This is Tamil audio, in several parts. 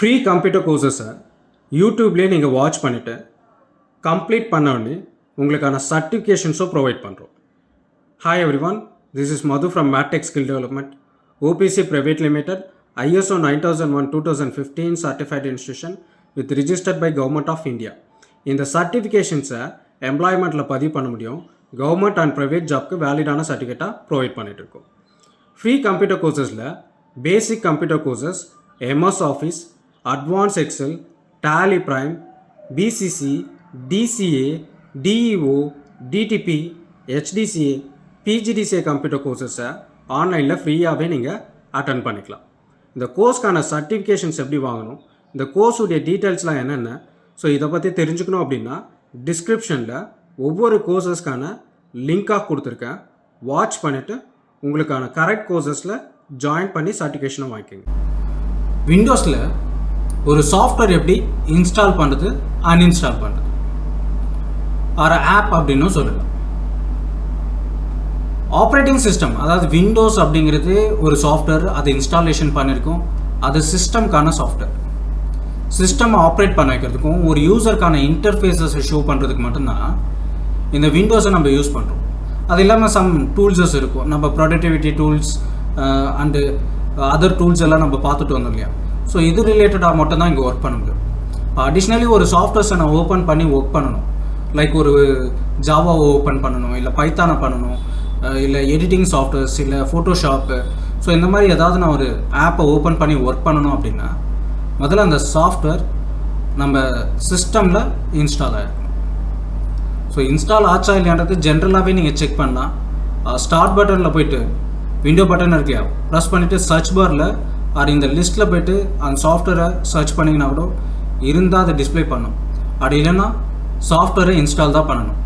ஃப்ரீ கம்ப்யூட்டர் கோர்சஸை யூடியூப்லேயே நீங்கள் வாட்ச் பண்ணிவிட்டு கம்ப்ளீட் பண்ண உடனே உங்களுக்கான சர்டிஃபிகேஷன்ஸும் ப்ரொவைட் பண்ணுறோம். Hi everyone, this is Madhu from Matech skill development, OPC private limited, ISO 9001-2015 certified institution with registered by Government of India. இந்த சர்டிஃபிகேஷன்ஸை எம்ப்ளாய்மெண்ட்டில் பதிவு பண்ண முடியும். கவர்மெண்ட் அண்ட் ப்ரைவேட் ஜாப்க்கு வேலிடான சர்டிஃபிகேட்டாக ப்ரொவைட் பண்ணிகிட்டு இருக்கோம். ஃப்ரீ கம்ப்யூட்டர் கோர்சஸில் basic computer courses, MS Office, Advanced Excel, Tally Prime, BCC, DCA, DEO, DTP, HDCA, PGDCA computer கோர்சஸை ஆன்லைனில் ஃப்ரீயாகவே நீங்கள் அட்டன் பண்ணிக்கலாம். இந்த கோர்ஸ்க்கான சர்டிஃபிகேஷன்ஸ் எப்படி வாங்கணும், இந்த கோர்ஸுடைய டீட்டெயில்ஸ்லாம் என்னென்ன, ஸோ இதை பற்றி தெரிஞ்சுக்கணும் அப்படின்னா டிஸ்கிரிப்ஷனில் ஒவ்வொரு கோர்சஸ்க்கான லிங்காக கொடுத்துருக்கேன். வாட்ச் பண்ணிவிட்டு உங்களுக்கான கரெக்ட் கோர்சஸில் ஜாயின் பண்ணி சர்டிஃபிகேஷனை வாங்கிக்கோங்க. விண்டோஸில் ஒரு சாஃப்ட்வேர் எப்படி இன்ஸ்டால் பண்ணுறது, அன்இன்ஸ்டால் பண்ணுறது, ஒரு ஆப் அப்படின்னும் சொல்லலாம். ஆப்ரேட்டிங் சிஸ்டம், அதாவது விண்டோஸ் அப்படிங்கிறது ஒரு சாஃப்ட்வேர், அதை இன்ஸ்டாலேஷன் பண்ணியிருக்கோம். அது சிஸ்டம்கான சாஃப்ட்வேர். சிஸ்டம் ஆப்ரேட் பண்ண வைக்கிறதுக்கும் ஒரு யூசருக்கான இன்டர்ஃபேஸஸை ஷோ பண்ணுறதுக்கு மட்டும்தான் இந்த விண்டோஸை நம்ம யூஸ் பண்ணுறோம். அது இல்லாமல் சம் டூல்ஸஸ் இருக்கும், நம்ம productivity tools and other tools எல்லாம் நம்ம பார்த்துட்டு வந்தோம் இல்லையா. ஸோ இது ரிலேட்டடாக மட்டும் தான் இங்கே ஒர்க் பண்ண முடியும். அடிஷ்னலி ஒரு சாஃப்ட்வேர்ஸை நான் ஓப்பன் பண்ணி ஒர்க் பண்ணணும், லைக் ஒரு ஜாவாவை ஓப்பன் பண்ணணும், இல்லை பைத்தானை பண்ணணும், இல்லை எடிட்டிங் சாஃப்ட்வேர்ஸ், இல்லை ஃபோட்டோஷாப்பு. ஸோ இந்த மாதிரி ஏதாவது நான் ஒரு ஆப்பை ஓப்பன் பண்ணி ஒர்க் பண்ணணும் அப்படின்னா முதல்ல அந்த சாஃப்ட்வேர் நம்ம சிஸ்டமில் இன்ஸ்டால் ஆகிருக்கும். ஸோ இன்ஸ்டால் ஆச்சா இல்லையான்றது ஜென்ரலாகவே நீங்கள் செக் பண்ணலாம். ஸ்டார்ட் பட்டனில் போய்ட்டு விண்டோ பட்டன் இருக்கு இல்லையா, ப்ரெஸ் பண்ணிவிட்டு சர்ச் பாரில் அது இந்த லிஸ்ட்டில் போய்ட்டு அந்த சாஃப்ட்வேரை சர்ச் பண்ணிங்கன்னா கூட இருந்தால் அதை டிஸ்பிளே பண்ணணும். அப்படி இல்லைன்னா சாஃப்ட்வேரை இன்ஸ்டால் தான் பண்ணணும்.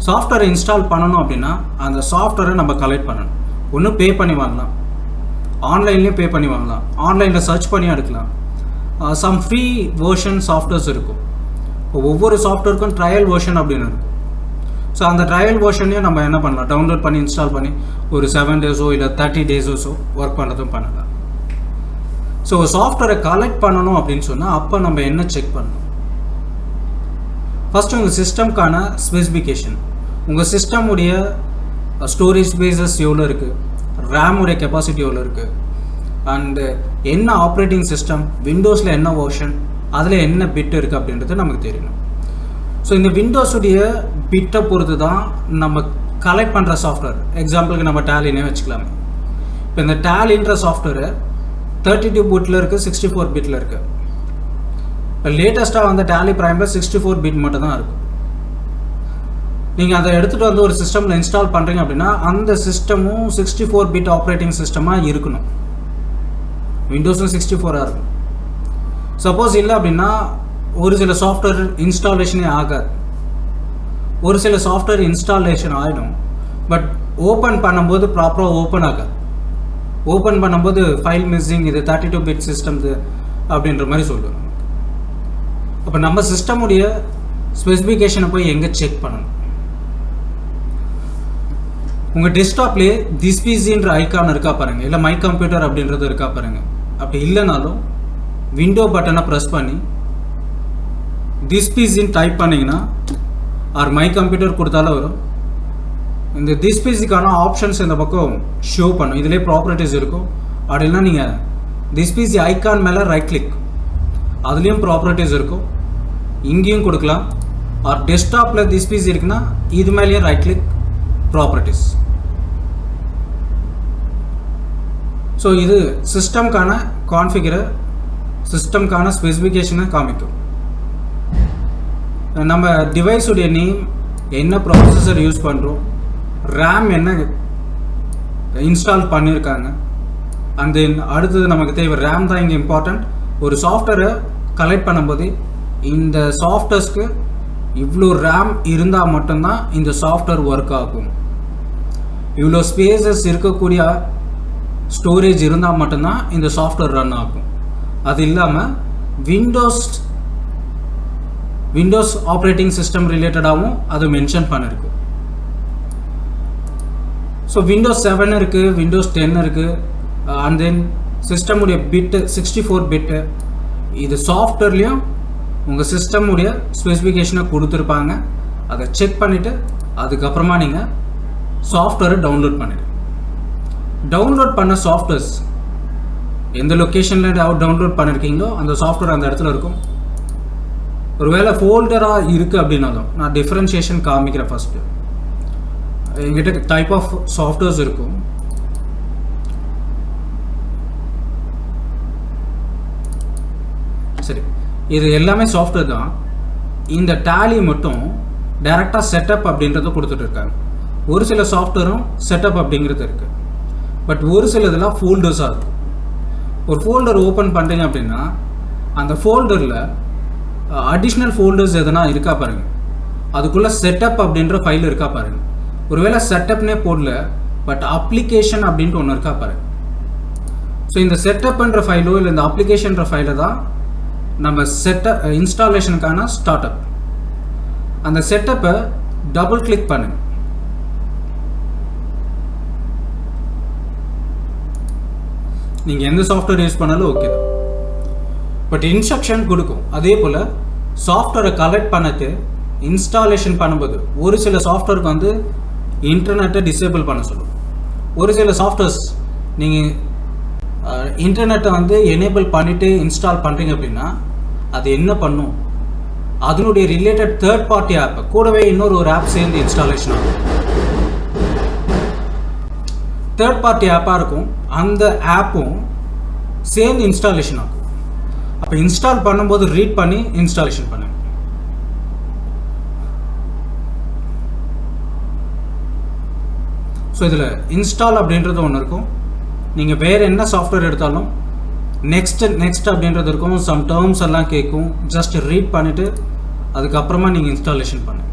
சாஃப்ட்வேரை இன்ஸ்டால் பண்ணணும் அப்படின்னா அந்த சாஃப்ட்வேரை நம்ம கலெக்ட் பண்ணணும். ஒன்று பே பண்ணி வாங்கலாம், ஆன்லைன்லேயும் பே பண்ணி வாங்கலாம், ஆன்லைனில் சர்ச் பண்ணி எடுக்கலாம். சம் ஃப்ரீ வேர்ஷன் சாஃப்ட்வேர்ஸ் இருக்கும். ஒவ்வொரு சாஃப்ட்வேருக்கும் ட்ரையல் வேர்ஷன் அப்படின்னு இருக்கும். ஸோ அந்த ட்ரையல் வேர்ஷனையும் நம்ம என்ன பண்ணலாம், டவுன்லோட் பண்ணி இன்ஸ்டால் பண்ணி ஒரு 7 டேஸோ இல்லை 30 டேஸோ ஒர்க் பண்ணுறதும் பண்ணலாம். ஸோ சாஃப்ட்வேரை கலெக்ட் பண்ணணும் அப்படின்னு சொன்னால் அப்போ நம்ம என்ன செக் பண்ணணும், ஃபஸ்ட்டு உங்கள் சிஸ்டம்க்கான ஸ்பெசிஃபிகேஷன், உங்கள் சிஸ்டமுடைய ஸ்டோரேஜ் ஸ்பேசஸ் எவ்வளோ இருக்குது, ரேமுடைய கெப்பாசிட்டி எவ்வளோ இருக்குது, அண்டு என்ன ஆப்ரேட்டிங் சிஸ்டம், விண்டோஸில் என்ன வேர்ஷன், அதில் என்ன பிட் இருக்குது அப்படின்றது நமக்கு தெரியணும். ஸோ இந்த விண்டோஸுடைய பிட்டை பொறுத்து தான் நம்ம கலெக்ட் பண்ணுற சாஃப்ட்வேர். எக்ஸாம்பிளுக்கு நம்ம டேலினே வச்சுக்கலாமே. இப்போ இந்த டேலின்ற சாஃப்ட்வேரு 32 பிட்டில் இருக்குது, 64 பிட்டில் இருக்குது. இப்போ லேட்டஸ்ட்டாக வந்த டேலி ப்ரைமில் 64 பிட் மட்டும் தான் இருக்கும். நீங்கள் அதை எடுத்துகிட்டு வந்து ஒரு சிஸ்டமில் இன்ஸ்டால் பண்ணுறீங்க அப்படின்னா அந்த சிஸ்டமும் 64 பிட் ஆப்ரேட்டிங் சிஸ்டமாக இருக்கணும். விண்டோஸும் 64ஆக இருக்கும். சப்போஸ் இல்லை அப்படின்னா ஒரு சில சாஃப்ட்வேர் இன்ஸ்டாலேஷனே ஆகாது, ஒரு சில சாஃப்ட்வேர் இன்ஸ்டாலேஷன் ஆகிடும், பட் ஓப்பன் பண்ணும்போது ப்ராப்பராக ஓப்பன் ஆகாது. ஓப்பன் பண்ணும்போது ஃபைல் மிஸ்ஸிங், இது 32 பிட் சிஸ்டம் அப்படின்ற மாதிரி சொல்லுவோம். அப்போ நம்ம சிஸ்டமுடைய ஸ்பெசிஃபிகேஷனை போய் எங்கே செக் பண்ணணும், உங்கள் டெஸ்க்டாப்லேயே திஸ் பிசின்ற ஐக்கான் இருக்கா பாருங்கள், இல்லை மை கம்ப்யூட்டர் அப்படின்றது இருக்கா பாருங்கள். அப்படி இல்லைனாலும் விண்டோ பட்டனை ப்ரெஸ் பண்ணி திஸ் பிசின்னு டைப் பண்ணிங்கன்னா ஆர் மை கம்ப்யூட்டர் கொடுத்தாலும் வரும். இந்த திஸ் பிசிக்கான ஆப்ஷன்ஸ் இந்த பக்கம் ஷோ பண்ணும், இதிலே ப்ராப்பர்ட்டிஸ் இருக்கும். அப்படின்னா நீங்கள் திஸ் பிசி ஐக்கான் மேலே ரைட் கிளிக், அதுலேயும் ப்ராப்பர்ட்டிஸ் இருக்கும், இங்கேயும் கொடுக்கலாம். ஆர் டெஸ்க்டாப்பில் திஸ் பிசி இருக்குன்னா இது மேலேயும் ரைட் கிளிக், ப்ராப்பர்ட்டிஸ். ஸோ இது சிஸ்டம்கான கான்ஃபிகரை, சிஸ்டம்கான ஸ்பெசிஃபிகேஷனை காமிக்கும். நம்ம டிவைஸுடைய நேம், என்ன ப்ராசஸர் யூஸ் பண்ணுறோம், ரேம் என்ன இன்ஸ்டால் பண்ணியிருக்காங்க, அண்ட் தென் அடுத்தது நமக்கு தேவை ரேம் தான் இங்கே இம்பார்ட்டண்ட். ஒரு சாஃப்ட்வேரை கலெக்ட் பண்ணும்போது இந்த சாஃப்ட்வேர்ஸ்க்கு இவ்வளோ ரேம் இருந்தால் மட்டும்தான் இந்த சாஃப்ட்வேர் ஒர்க் ஆகும், இவ்வளோ ஸ்பேசஸ் இருக்கக்கூடிய ஸ்டோரேஜ் இருந்தால் மட்டும்தான் இந்த சாஃப்ட்வேர் ரன் ஆகும். அது இல்லாமல் விண்டோஸ் ஆப்ரேட்டிங் சிஸ்டம் ரிலேட்டடாகவும் அது மென்ஷன் பண்ணிருக்கு. ஸோ விண்டோஸ் 7 இருக்குது, விண்டோஸ் 10 இருக்குது, அண்ட் தென் சிஸ்டமுடைய பிட்டு 64 பிட்டு, இது சாஃப்ட்வேர்லேயும் உங்கள் சிஸ்டமுடைய ஸ்பெசிஃபிகேஷனை கொடுத்துருப்பாங்க. அதை செக் பண்ணிவிட்டு அதுக்கப்புறமா நீங்கள் சாஃப்ட்வேரை டவுன்லோட் பண்ணிவிடு. டவுன்லோட் பண்ண சாஃப்ட்வேர்ஸ் எந்த லொக்கேஷனில் டவுன்லோட் பண்ணியிருக்கீங்களோ அந்த சாஃப்ட்வேர் அந்த இடத்துல இருக்கும். ஒருவேளை ஃபோல்டராக இருக்குது அப்படின்னாலும் நான் டிஃப்ரென்ஷியேஷன் காமிக்கிறேன். ஃபஸ்ட்டு எங்கிட்ட டைப் ஆஃப் சாஃப்ட்வேர்ஸ் இருக்கும். சரி, இது எல்லாமே சாஃப்ட்வேர் தான். இந்த டேலி மட்டும் டைரெக்டாக செட்டப் அப்படின்றத கொடுத்துட்டு இருக்காங்க. ஒரு சில சாஃப்ட்வேரும் செட்டப் அப்படிங்கிறது இருக்குது. பட் ஒரு சில இதெல்லாம் ஃபோல்டர்ஸாக இருக்கும். ஒரு ஃபோல்டர் ஓப்பன் பண்ணுறீங்க அப்படின்னா அந்த ஃபோல்டரில் அடிஷ்னல் ஃபோல்டர்ஸ் எதனா இருக்கா பாருங்கள். அதுக்குள்ளே செட்டப் அப்படின்ற ஃபைல் இருக்கா பாருங்கள். ஒருவேளை செட்டப்னே போடல, பட் அப்ளிகேஷன் அப்படின்ட்டு ஒன்று இருக்கா பாருங்கள். ஸோ இந்த செட்டப்ன்ற ஃபைலோ இல்லை இந்த அப்ளிகேஷன்ற ஃபைலை தான் நம்ம இன்ஸ்டாலேஷனுக்கான ஸ்டார்ட் அப். அந்த செட்டப்பை டபுள் கிளிக் பண்ணுங்க. நீங்கள் எந்த சாஃப்ட்வேர் யூஸ் பண்ணாலும் ஓகே தான். பட் இன்ஸ்ட்ரக்ஷன் கொடுக்கும். அதே போல் சாஃப்ட்வேரை கலெக்ட் பண்ணிட்டு இன்ஸ்டாலேஷன் பண்ணும்போது ஒரு சில சாஃப்ட்வேருக்கு வந்து இன்டர்நெட்டை டிசேபிள் பண்ண சொல்லும். ஒரு சில சாஃப்ட்வேர்ஸ் நீங்கள் இன்டர்நெட்டை வந்து எனேபிள் பண்ணிவிட்டு இன்ஸ்டால் பண்ணுறீங்க அப்படின்னா அது என்ன பண்ணும், அதனுடைய ரிலேட்டட் தேர்ட் பார்ட்டி ஆப்பை கூடவே இன்னொரு ஆப் சேர்ந்து இன்ஸ்டாலேஷன் ஆகும். தேர்ட் பார்ட்டி ஆப்பாக இருக்கும், அந்த ஆப்பும் சேர்ந்து இன்ஸ்டாலேஷன் ஆகும். அப்போ இன்ஸ்டால் பண்ணும்போது ரீட் பண்ணி இன்ஸ்டாலேஷன் பண்ணுங்க. ஸோ இதில் இன்ஸ்டால் அப்படின்றது ஒன்று இருக்கும். நீங்கள் வேறு என்ன சாஃப்ட்வேர் எடுத்தாலும் நெக்ஸ்ட் அப்படின்றது இருக்கும். சம் டேர்ம்ஸ் எல்லாம் கேட்கும். ஜஸ்ட் ரீட் பண்ணிவிட்டு அதுக்கப்புறமா நீங்கள் இன்ஸ்டாலேஷன் பண்ணுங்க.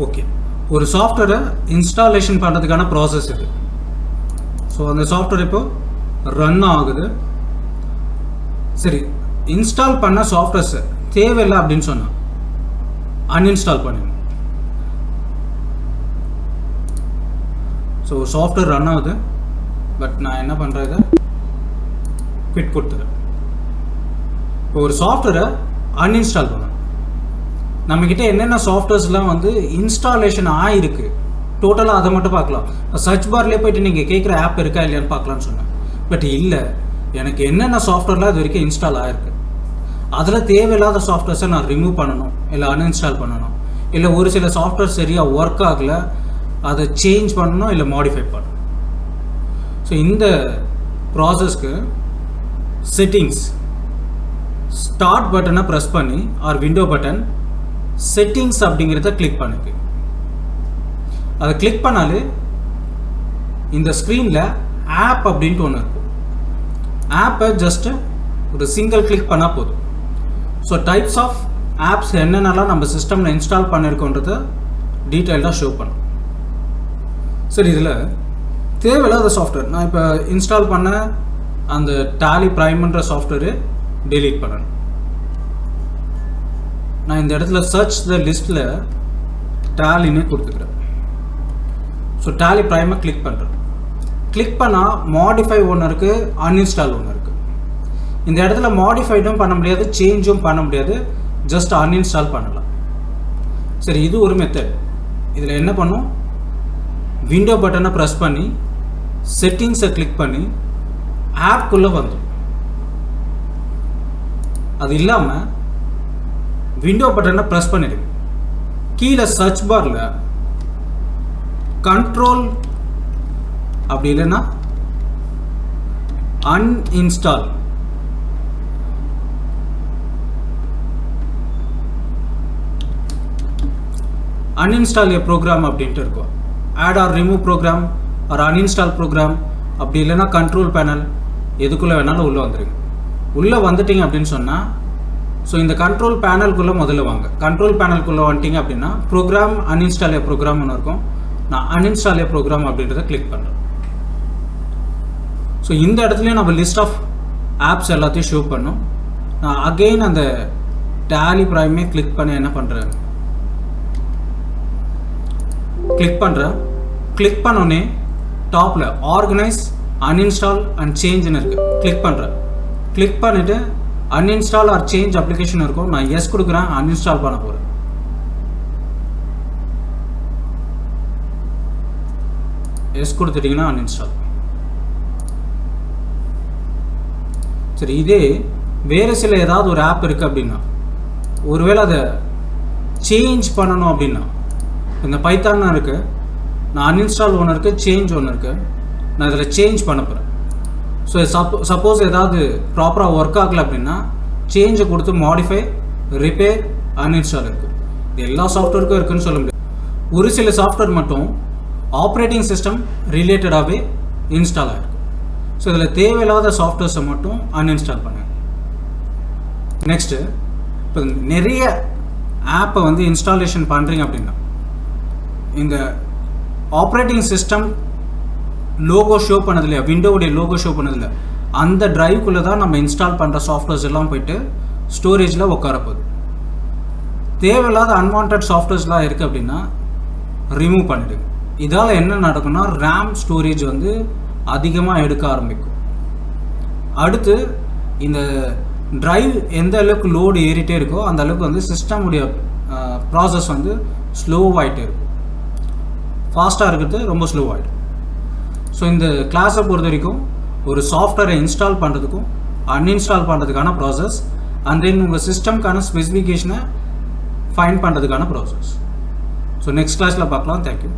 ஓகே, ஒரு சாஃப்ட்வேரை இன்ஸ்டாலேஷன் பண்ணுறதுக்கான ப்ராசஸ் இது. ஸோ அந்த சாஃப்ட்வேர் இப்போ ரன் ஆகுது. சரி, இன்ஸ்டால் பண்ண சாஃப்ட்வேர்ஸ் தேவையில்லை அப்படின்னு சொன்னால் அன்இன்ஸ்டால் பண்ணுங்க. ஸோ சாஃப்ட்வேர் ரன் ஆகுது, பட் நான் என்ன பண்ணுறேன், இதை குவிட் கொடுத்துறேன். இப்போ ஒரு சாஃப்ட்வேரை அன்இன்ஸ்டால் பண்ணேன். நம்மக்கிட்ட என்னென்ன சாஃப்ட்வேர்ஸ்லாம் வந்து இன்ஸ்டாலேஷன் ஆகிருக்கு டோட்டலாக அதை மட்டும் பார்க்கலாம். சர்ச் பார்லேயே போய்ட்டு நீங்கள் கேட்குற ஆப் இருக்கா இல்லையான்னு பார்க்கலான்னு சொன்னேன். பட் இல்லை, எனக்கு என்னென்ன சாஃப்ட்வேர்லாம் இது வரைக்கும் இன்ஸ்டால் ஆகிருக்கு, அதில் தேவையில்லாத சாஃப்ட்வேர்ஸை நான் ரிமூவ் பண்ணணும், இல்லை அன்இன்ஸ்டால் பண்ணணும், இல்லை ஒரு சில சாஃப்ட்வேர் சரியாக ஒர்க் ஆகலை அதை சேஞ்ச் பண்ணணும், இல்லை மாடிஃபை பண்ணணும். ஸோ இந்த ப்ராசஸ்க்கு செட்டிங்ஸ் ஸ்டார்ட் பட்டனை ப்ரெஸ் பண்ணி ஆர் விண்டோ பட்டன் செட்டிங்ஸ் அப்படிங்கிறத கிளிக் பண்ணுங்க. அதை கிளிக் பண்ணாலே இந்த ஸ்க்ரீனில் ஆப் அப்படின்ட்டு ஒன்று இருக்கும். ஆப்பை ஜஸ்ட்டு ஒரு சிங்கிள் கிளிக் பண்ணால் போதும். ஸோ டைப்ஸ் ஆஃப் ஆப்ஸ் என்னென்னலாம் நம்ம சிஸ்டமில் இன்ஸ்டால் பண்ணியிருக்கோன்றத டீட்டெயில்டாக ஷோ பண்ணும். சரி, இதில் தேவையில்லாத சாஃப்ட்வேர் நான் இப்போ இன்ஸ்டால் பண்ண அந்த டேலி ப்ரைம்ன்ற சாஃப்ட்வேரு டெலீட் பண்ணணும். நான் இந்த இடத்துல சர்ச் த லிஸ்ட்டில் டேலின்னு கொடுத்துக்கிறேன். ஸோ டேலி ப்ரைமை கிளிக் பண்ணுறேன். கிளிக் பண்ணால் மாடிஃபை ஒன்று இருக்குது, அன்இன்ஸ்டால் ஒன்று இருக்குது. இந்த இடத்துல மாடிஃபைடும் பண்ண முடியாது, சேஞ்சும் பண்ண முடியாது, ஜஸ்ட் அன்இன்ஸ்டால் பண்ணலாம். சரி, இது ஒரு மெத்தட். இதில் என்ன பண்ணும், விண்டோ பட்டனை ப்ரெஸ் பண்ணி செட்டிங்ஸை கிளிக் பண்ணி ஆப்குள்ளே வந்துடும். அது இல்லாமல் விண்டோ பட்டனை ப்ரெஸ் பண்ணிடுங்க. கீழே சர்ச் பாரில் கண்ட்ரோல் அப்படி இல்லைன்னா அன்இன்ஸ்டால் அன்இன்ஸ்டால் ஏ ப்ரோக்ராம் அப்படின்ட்டு இருக்கும். Add or remove program or uninstall program அப்படி இல்லைன்னா கண்ட்ரோல் பேனல் எதுக்குள்ளே வேணாலும் உள்ளே வந்துடுங்க. உள்ளே வந்துட்டீங்க அப்படின்னு சொன்னால், ஸோ இந்த கண்ட்ரோல் பேனலுக்குள்ளே முதல்ல வாங்க. கண்ட்ரோல் பேனலுக்குள்ளே வந்துட்டீங்க அப்படின்னா ப்ரோக்ராம் அன்இன்ஸ்டால் ஏ ப்ரோக்ராம் ஒன்று இருக்கும். நான் அன்இன்ஸ்டால் ஏ ப்ரோக்ராம் அப்படின்றத கிளிக் பண்ணுறேன். ஸோ இந்த இடத்துலையும் நம்ம லிஸ்ட் ஆஃப் ஆப்ஸ் எல்லாத்தையும் ஷோ பண்ணோம். நான் அகெயின் அந்த டேலி ப்ரைமே கிளிக் பண்ணி என்ன பண்ணுறேன், கிளிக் பண்ணோடனே டாப்பில் ஆர்கனைஸ் அன்இன்ஸ்டால் அண்ட் சேஞ்சுன்னு இருக்குது. கிளிக் பண்ணிவிட்டு அன்இன்ஸ்டால் ஆர் சேஞ்ச் அப்ளிகேஷன் இருக்கும். நான் எஸ் கொடுக்குறேன், அன்இன்ஸ்டால் பண்ண போகிறேன். எஸ் கொடுத்துட்டிங்கன்னா அன்இன்ஸ்டால். சரி, இதே வேறு சில ஏதாவது ஒரு ஆப் இருக்குது அப்படின்னா, ஒருவேளை அதை சேஞ்ச் பண்ணணும் அப்படின்னா, இந்த பைத்தான் இருக்குது, நான் அன்இன்ஸ்டால் ஒன்று இருக்குது, சேஞ்ச் ஒன்று இருக்குது, நான் இதில் சேஞ்ச் பண்ண போகிறேன். ஸோ சப்போஸ் ஏதாவது ப்ராப்பராக ஒர்க் ஆகலை அப்படின்னா சேஞ்சை கொடுத்து மாடிஃபை, ரிப்பேர், அன்இன்ஸ்டால் இருக்குது. இது எல்லா சாஃப்ட்வேருக்கும் இருக்குதுன்னு சொல்ல முடியாது. ஒரு சில சாஃப்ட்வேர் மட்டும் ஆப்ரேட்டிங் சிஸ்டம் ரிலேட்டடாகவே இன்ஸ்டால் ஆகிருக்கு. ஸோ இதில் தேவையில்லாத சாஃப்ட்வேர்ஸை மட்டும் அன்இன்ஸ்டால் பண்ணுங்க. நெக்ஸ்ட்டு, இப்போ நிறைய ஆப்பை வந்து இன்ஸ்டாலேஷன் பண்ணுறீங்க அப்படின்னா, இந்த ஆப்ரேட்டிங் சிஸ்டம் லோகோ ஷோ பண்ணதில்லையா, விண்டோவுடைய லோகோ ஷோ பண்ணதில்லை, அந்த டிரைவ்க்குள்ளே தான் நம்ம இன்ஸ்டால் பண்ணுற சாஃப்ட்வேர்ஸ் எல்லாம் போய்ட்டு ஸ்டோரேஜில் உட்காரப்போகுது. தேவையில்லாத அன்வான்ட் சாஃப்ட்வேர்ஸ்லாம் இருக்குது அப்படின்னா ரிமூவ் பண்ணிவிடுங்க. இதால் என்ன நடக்கும்னா ரேம் ஸ்டோரேஜ் வந்து அதிகமாக எடுக்க ஆரம்பிக்கும். அடுத்து இந்த டிரைவ் எந்த அளவுக்கு லோடு ஏறிட்டே இருக்கோ அந்த அளவுக்கு வந்து சிஸ்டமுடைய ப்ராசஸ் வந்து ஸ்லோவாகிட்டே இருக்கும். ஃபாஸ்ட்டாக இருக்கிறது ரொம்ப ஸ்லோவாகிடும். ஸோ இந்த கிளாஸை பொறுத்த வரைக்கும் ஒரு சாஃப்ட்வேரை இன்ஸ்டால் பண்ணுறதுக்கும் அன்இன்ஸ்டால் பண்ணுறதுக்கான ப்ராசஸ், அண்ட் தென் உங்கள் சிஸ்டம்க்கான ஸ்பெசிஃபிகேஷனை ஃபைண்ட் பண்ணுறதுக்கான ப்ராசஸ். ஸோ நெக்ஸ்ட் கிளாஸில் பார்க்கலாம். தேங்க்யூ.